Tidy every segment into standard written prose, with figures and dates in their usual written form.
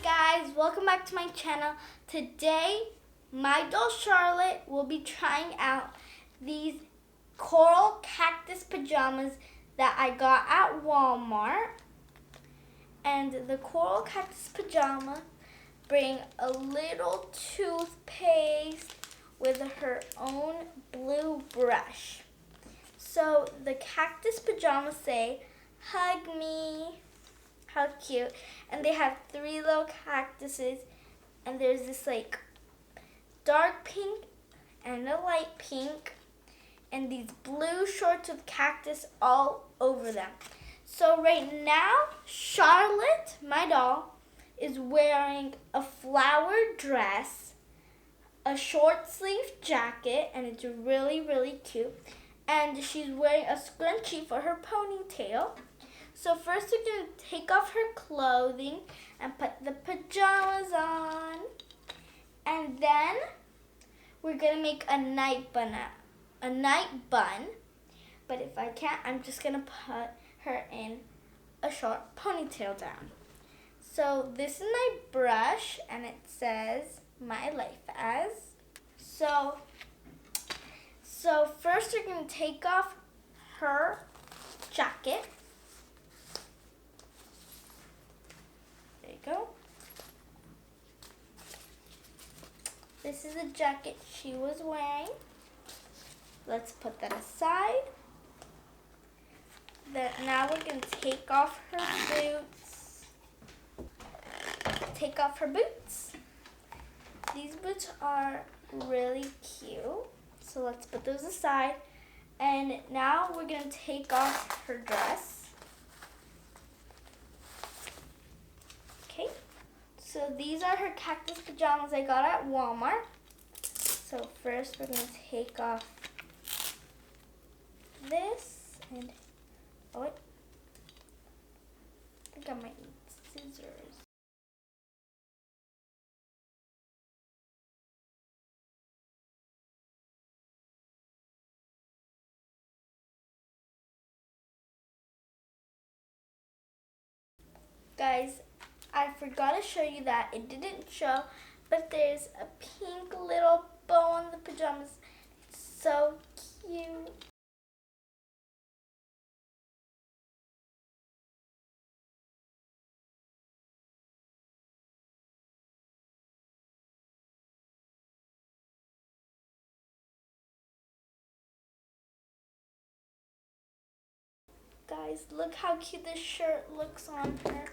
guys, welcome back to my channel. Today, my doll Charlotte will be trying out these coral cactus pajamas that I got at Walmart. And the coral cactus pajama bring a little toothpaste with her own blue brush. So the cactus pajamas say, "Hug me." How cute. And they have 3 little cactuses, and there's this like dark pink and a light pink and these blue shorts with cactus all over them. So right now, Charlotte, my doll, is wearing a flower dress, a short sleeve jacket, and it's really, really cute. And she's wearing a scrunchie for her ponytail. So first we're going to take off her clothing and put the pajamas on. And then we're going to make a night bun. But if I can't, I'm just going to put her in a short ponytail down. So this is my brush, and it says "My Life As." So first we're going to take off her jacket. Go. This is the jacket she was wearing. Let's put that aside. Now we're going to take off her boots. Take off her boots. These boots are really cute. So let's put those aside. And now we're going to take off her dress. So these are her cactus pajamas I got at Walmart. So first we're going to take off this and, oh wait, I think I might need scissors. Guys, I forgot to show you that. It didn't show, but there's a pink little bow on the pajamas. It's so cute. Guys, look how cute this shirt looks on her.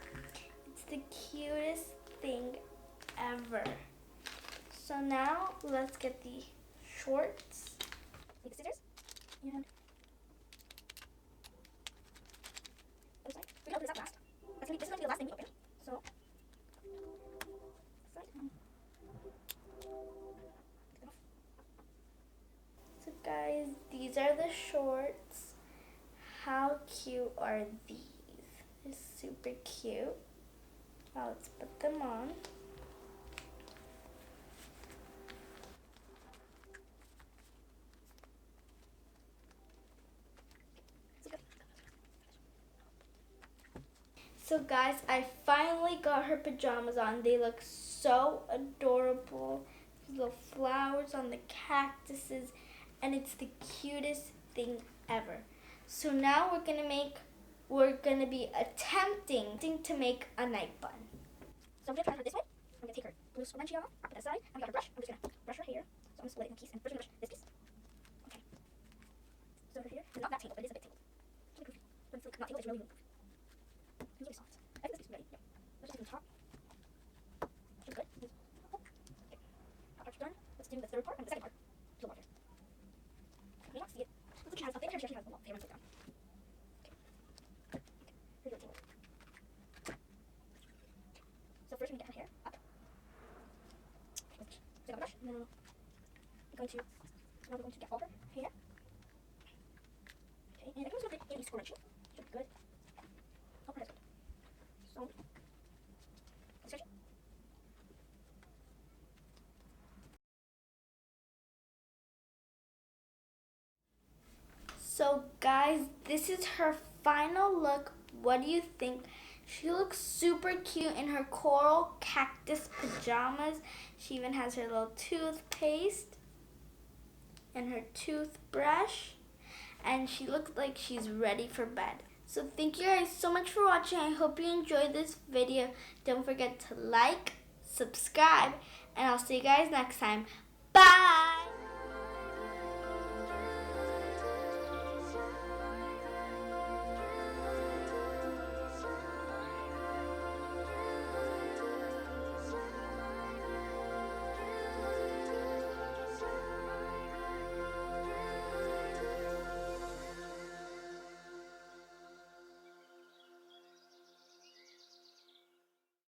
It's the cutest thing ever. So now let's get the shorts. Take scissors and we're gonna open this up last. This is gonna be the last thing we open. So guys, these are the shorts. How cute are these? They're super cute. Now let's put them on. So guys, I finally got her pajamas on. They look so adorable. Little flowers on the cactuses, and it's the cutest thing ever. So now we're gonna be attempting to make a night bun. So I'm gonna try her this way. I'm gonna take her blue scrunchie off, put that aside, and I got her brush. I'm just gonna brush her hair. So I'm gonna split it in a piece, and first I'm gonna brush this piece. Okay. So her hair is not that tangled, but it is a bit tangled. It's really goofy. But it's like not tangled, it's really goofy. It's really soft. I think this piece is ready. Yeah. Let's just do the top. Should be good. Okay. Top part's done. Let's do the third part and the second part. To the water. You may not see it. Looks like she has something. She actually has a lot of hair and down. So first we need to get her hair up. So I got a brush, and then now we're going to get all her hair. Okay, and I think I'm just going to get a scrunchie. Should be good. Oh, her hair's good. So, stretch it. So guys, this is her final look. What do you think? She looks super cute in her coral cactus pajamas. She even has her little toothpaste and her toothbrush. And she looks like she's ready for bed. So thank you guys so much for watching. I hope you enjoyed this video. Don't forget to like, subscribe, and I'll see you guys next time. Bye!